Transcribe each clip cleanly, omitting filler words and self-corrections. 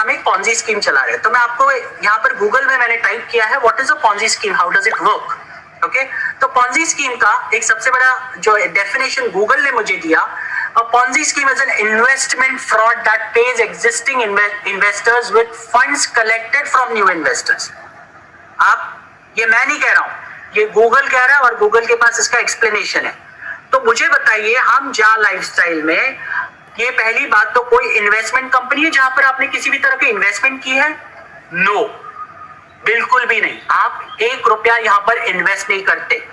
हम एक Ponzi scheme चला रहे हैं। तो मैं आपको यहाँ पर गूगल में मैंने टाइप किया है what is a Ponzi scheme, how does it work. Okay, तो पॉन्जी स्कीम का एक सबसे बड़ा जो डेफिनेशन गूगल ने मुझे दिया, a Ponzi scheme is an investment fraud that pays existing investors with funds collected from new investors। आप, ये मैं नहीं कह रहा हूं, ये गूगल कह रहा है और गूगल के पास इसका एक्सप्लेनेशन है। तो मुझे बताइए, हम जा लाइफस्टाइल में ये पहली बात तो कोई इन्वेस्टमेंट कंपनी है जहां पर आपने किसी भी तरह की इन्वेस्टमेंट की है? नो, बिल्कुल भी नहीं। आप 1 रुपया यहां पर इन्वेस्ट नहीं करते।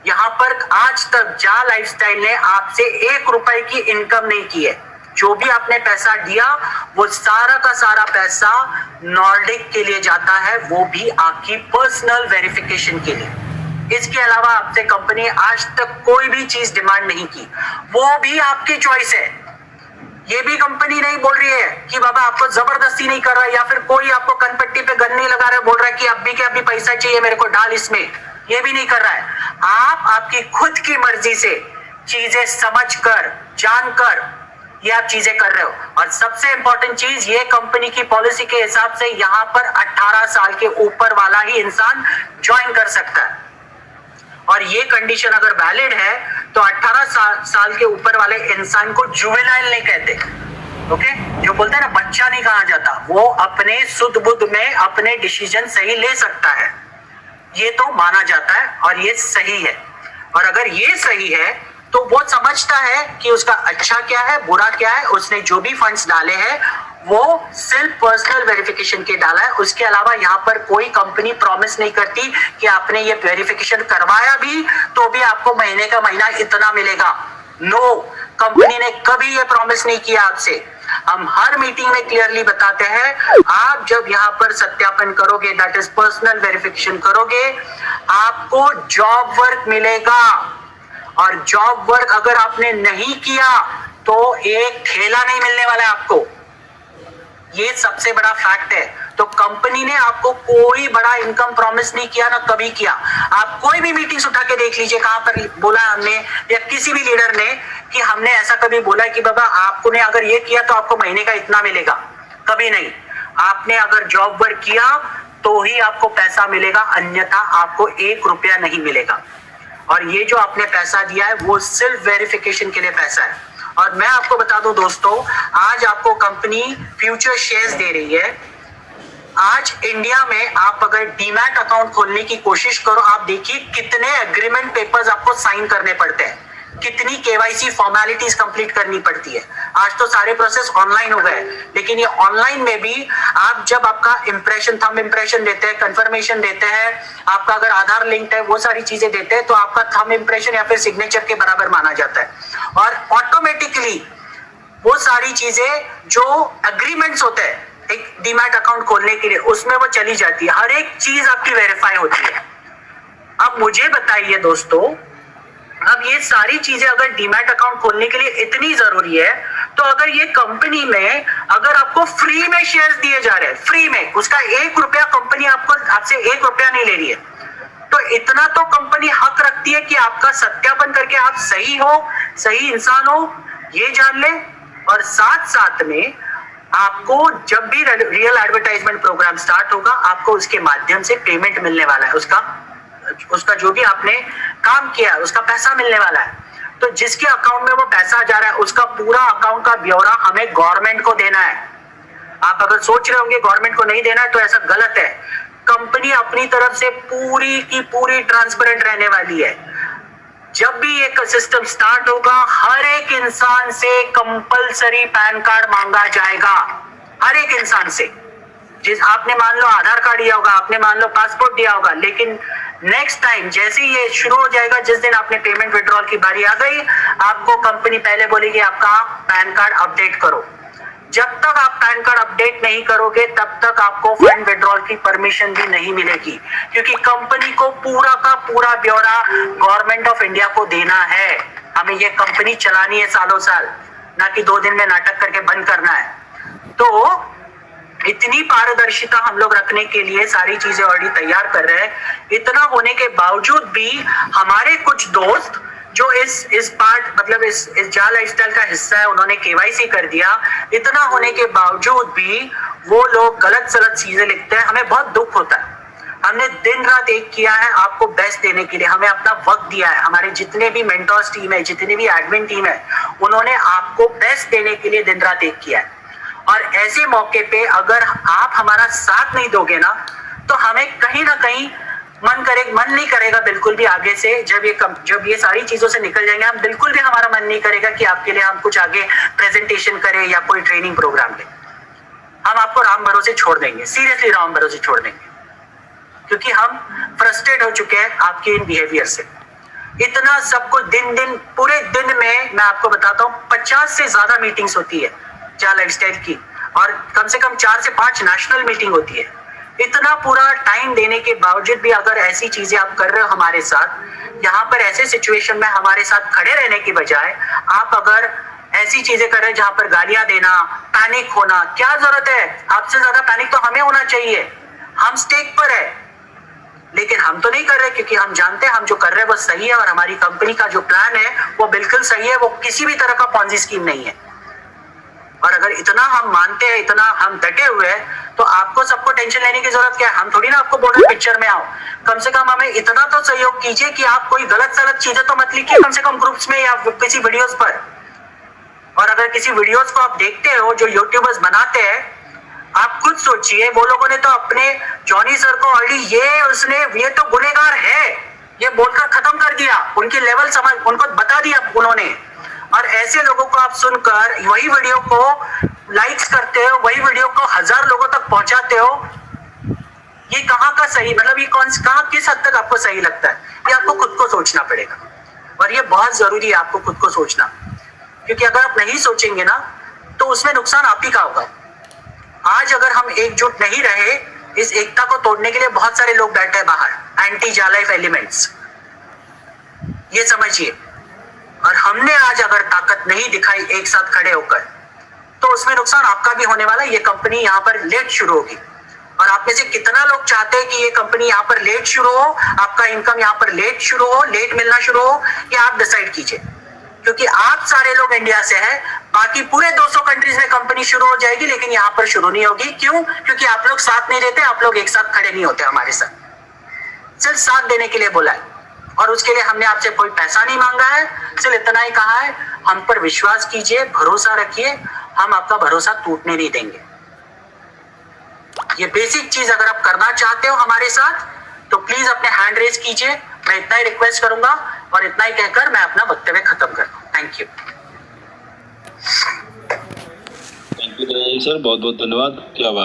यहां पर आज तक जा लाइफस्टाइल ने आपसे 1 रुपए की इनकम नहीं की है। जो भी आपने पैसा दिया वो सारा का सारा पैसा नॉर्डिक के लिए जाता है, वो भी आपकी पर्सनल वेरिफिकेशन के लिए। इसके अलावा आपसे कंपनी आज तक कोई भी चीज डिमांड नहीं की, वो भी आपकी चॉइस है। ये भी कंपनी नहीं बोल रही है कि बाबा आपको जबरदस्ती नहीं कर रहा है, या फिर कोई आपको कनपट्टी पे गन नहीं लगा रहा है, बोल रहा है कि अभी के अभी पैसा चाहिए मेरे को, डाल इसमें। ये भी नहीं कर रहा है। आप आपकी खुद की मर्जी से चीजें समझकर, जानकर ये आप चीजें कर रहे हो। और सबसे इंपॉर्टेंट चीज, ये कंपनी की पॉलिसी के हिसाब से यहां पर 18 साल के ऊपर वाला ही इंसान ज्वाइन कर सकता है। और ये कंडीशन अगर वैलिड है तो 18 साल के ऊपर वाले इंसान को जुवेनाइल नहीं कहते। ओके, जो बोलते हैं ना बच्चा नहीं कहा जाता, वो अपने सुध बुध में अपने डिसीजन सही ले सकता है, ये तो माना जाता है और ये सही है। और अगर ये सही है तो वो समझता है कि उसका अच्छा क्या है, बुरा क्या है। उसने जो भी फंड्स डाले हैं वो सिर्फ पर्सनल वेरिफिकेशन के डाला है। उसके अलावा यहाँ पर कोई कंपनी प्रॉमिस नहीं करती कि आपने ये वेरिफिकेशन करवाया भी तो भी आपको महीने का महीना इतना मिलेगा। नो, कंपनी ने कभी ये प्रॉमिस नहीं किया आपसे। हम हर मीटिंग में क्लियरली बताते हैं, आप जब यहाँ पर सत्यापन करोगे, दैट इज पर्सनल वेरिफिकेशन करोगे, आपको जॉब वर्क मिलेगा। और जॉब वर्क अगर आपने नहीं किया तो एक ठेला नहीं मिलने वाला है आपको। ये सबसे बड़ा फैक्ट है। तो कंपनी ने आपको कोई बड़ा इनकम प्रॉमिस नहीं किया, ना कभी किया। आप कोई भी मीटिंग्स उठा के देख लीजिए, कहां पर बोला हमने या किसी भी लीडर ने कि हमने ऐसा कभी बोला कि बाबा आपको ने अगर ये किया तो आपको महीने का इतना मिलेगा? कभी नहीं। आपने अगर जॉब वर्क किया तो ही आपको पैसा मिलेगा, अन्यथा आपको 1 रुपया नहीं मिलेगा। और ये जो आपने पैसा दिया है वो सिर्फ वेरिफिकेशन के लिए पैसा है। और मैं आपको बता दूं दोस्तों, आज आपको कंपनी फ्यूचर शेयर्स दे रही है। आज इंडिया में आप अगर डीमैट अकाउंट खोलने की कोशिश करो, आप देखिए कितने एग्रीमेंट पेपर्स आपको साइन करने पड़ते हैं, कितनी केवाईसी फॉर्मेलिटीज कंप्लीट करनी पड़ती है। आज तो सारे प्रोसेस ऑनलाइन हो गए, लेकिन ये ऑनलाइन में भी आप जब आपका इंप्रेशन, थंब इंप्रेशन देते हैं, कंफर्मेशन देते हैं, आपका अगर आधार लिंक्ड है, वो सारी चीजें देते हैं, तो आपका थंब इंप्रेशन या फिर सिग्नेचर के बराबर माना जाता है। और ऑटोमेटिकली वो सारी चीजें जो एग्रीमेंट्स होते हैं एक डीमैट अकाउंट खोलने के लिए, उसमें वो चली जाती है। हर एक चीज आपकी वेरीफाई होती है। अब मुझे बताइए दोस्तों, अब ये सारी चीजें अगर डीमैट अकाउंट खोलने के लिए इतनी जरूरी है, तो अगर ये कंपनी में अगर आपको फ्री में शेयर्स दिए जा रहे हैं, फ्री में, उसका 1 रुपया कंपनी आपको आपसे 1 रुपया नहीं ले रही है, तो इतना तो कंपनी हक रखती है कि आपका सत्यापन करके आप सही हो, सही इंसान हो, ये जान ले। और साथ साथ में आपको जब भी रियल एडवर्टाइजमेंट प्रोग्राम स्टार्ट होगा, आपको उसके माध्यम से पेमेंट मिलने वाला है, उसका जो भी आपने काम किया है उसका पैसा मिलने वाला है। तो जिसके अकाउंट में वो पैसा जा रहा है उसका पूरा अकाउंट का ब्यौरा हमें गवर्नमेंट को देना है। आप अगर सोच रहे होंगे गवर्नमेंट को नहीं देना है, तो ऐसा गलत है। कंपनी अपनी तरफ से पूरी की पूरी ट्रांसपेरेंट रहने वाली है। जब भी ये सिस्टम स्टार्ट होगा, हर एक इंसान से कंपलसरी पैन कार्ड मांगा जाएगा, हर एक इंसान से। जिस आपने मान लो आधार कार्ड दिया होगा, आपने मान लो पासपोर्ट दिया होगा, लेकिन नेक्स्ट टाइम जैसे ही ये शुरू हो जाएगा, जिस दिन आपने पेमेंट विड्रॉल की बारी आ गई, आपको कंपनी पहले बोलेगी आपका पैन कार्ड अपडेट करो। जब तक आप पैन कार्ड अपडेट नहीं करोगे तब तक आपको फंड विड्रॉल की परमिशन भी नहीं मिलेगी, क्योंकि कंपनी को पूरा का पूरा ब्यौरा गवर्नमेंट ऑफ इंडिया को देना है। हमें ये कंपनी चलानी है सालों साल, ना कि 2 दिन में नाटक करके बंद करना है। तो इतनी पारदर्शिता हम लोग रखने के लिए सारी चीजें ऑलरेडी तैयार कर रहे हैं। इतना होने के बावजूद भी हमारे कुछ दोस्त जो इस पार्ट मतलब इस जा लाइफस्टाइल का हिस्सा है, उन्होंने केवाईसी कर दिया। इतना होने के बावजूद भी वो लोग गलत सलत चीजें लिखते हैं, हमें बहुत दुख होता है। हमने दिन रात एक किया है आपको बेस्ट देने के लिए, हमें अपना वक्त दिया है, हमारे जितने भी मेंटर्स टीम है, जितनी भी एडमिन टीम है, उन्होंने आपको बेस्ट देने के लिए दिन रात एक किया है। और ऐसे मौके पे अगर आप हमारा साथ नहीं दोगे ना, तो हमें कहीं ना कहीं मन नहीं करेगा बिल्कुल भी आगे से। जब ये सारी चीजों से निकल जाएंगे, हम बिल्कुल भी हमारा मन नहीं करेगा कि आपके लिए हम कुछ आगे प्रेजेंटेशन करें या कोई ट्रेनिंग प्रोग्राम लें। हम आपको राम भरोसे छोड़ देंगे, सीरियसली राम भरोसे छोड़ देंगे, क्योंकि हम फ्रस्ट्रेट हो चुके हैं आपके इन बिहेवियर से। इतना सबको पूरे दिन में मैं आपको बताता हूँ 50 से ज्यादा मीटिंग्स होती है जा लाइफस्टाइल की, और कम से कम 4 से 5 नेशनल मीटिंग होती है। इतना पूरा टाइम देने के बावजूद भी अगर ऐसी चीजें आप कर रहे हो हमारे साथ, यहाँ पर ऐसे सिचुएशन में हमारे साथ खड़े रहने की बजाय आप अगर ऐसी चीजें कर रहे हैं जहां पर गालियां देना, पैनिक होना, क्या जरूरत है? आपसे ज्यादा पैनिक तो हमें होना चाहिए। हम स्टेक पर है, लेकिन हम तो नहीं कर रहे, क्योंकि हम जानते हैं हम जो कर रहे हैं वो सही है, और हमारी कंपनी का जो प्लान है वो बिल्कुल सही है, वो किसी भी तरह का पॉन्जी स्कीम नहीं है। और अगर इतना हम मानते हैं, इतना हम डटे हुए हैं, तो आपको सबको टेंशन लेने की जरूरत क्या है? हम थोड़ी ना आपको बोल रहे पिक्चर में आओ, कम से कम हमें इतना तो सहयोग कीजिए कि आप कोई गलत सलत चीजें तो मत लिखिए कम से कम ग्रुप्स में या किसी वीडियोस पर। और अगर किसी वीडियोस को आप देखते हो जो यूट्यूबर्स बनाते हैं, आप खुद सोचिए, वो लोगों ने तो अपने जॉनी सर को ऑलरेडी ये तो गुनहगार है ये बोलकर खत्म कर दिया, उनकी लेवल समझ उनको बता दिया उन्होंने। और ऐसे लोगों को आप सुनकर वही वीडियो को लाइक्स करते हो, वही वीडियो को 1000 लोगों तक पहुंचाते हो, ये कहाँ का सही, मतलब ये कहाँ किस हद तक आपको सही लगता है? ये आपको खुद को सोचना पड़ेगा, और ये बहुत जरूरी है आपको खुद को सोचना, क्योंकि अगर आप नहीं सोचेंगे ना तो उसमें नुकसान आप ही का होगा। आज अगर हम एकजुट नहीं रहे, इस एकता को तोड़ने के लिए बहुत सारे लोग बैठे हैं बाहर, एंटी जालाइफ एलिमेंट्स, ये समझिए। और हमने आज अगर ताकत नहीं दिखाई एक साथ खड़े होकर, तो उसमें नुकसान आपका भी होने वाला है। ये कंपनी यहाँ पर लेट शुरू होगी, और आप में से कितना लोग चाहते हैं कि ये कंपनी यहाँ पर लेट शुरू हो, आपका इनकम यहाँ पर लेट शुरू हो, लेट मिलना शुरू हो, ये आप डिसाइड कीजिए। क्योंकि आप सारे लोग इंडिया से हैं, बाकी पूरे 200 कंट्रीज में कंपनी शुरू हो जाएगी, लेकिन यहाँ पर शुरू नहीं होगी। क्यों? क्योंकि आप लोग साथ नहीं देते, आप लोग एक साथ खड़े नहीं होते हमारे साथ। सिर्फ साथ देने के लिए बोला है, और उसके लिए हमने आपसे कोई पैसा नहीं मांगा है, सिर्फ इतना ही कहा है, हम पर विश्वास कीजिए, भरोसा रखिए, हम आपका भरोसा टूटने नहीं देंगे। ये बेसिक चीज अगर आप करना चाहते हो हमारे साथ, तो प्लीज अपने हैंड रेज कीजिए। मैं इतना ही रिक्वेस्ट करूंगा, और इतना ही कहकर मैं अपना वक्तव्य खत्म करता हूँ। थैंक यू सर, बहुत बहुत धन्यवाद। क्या बात।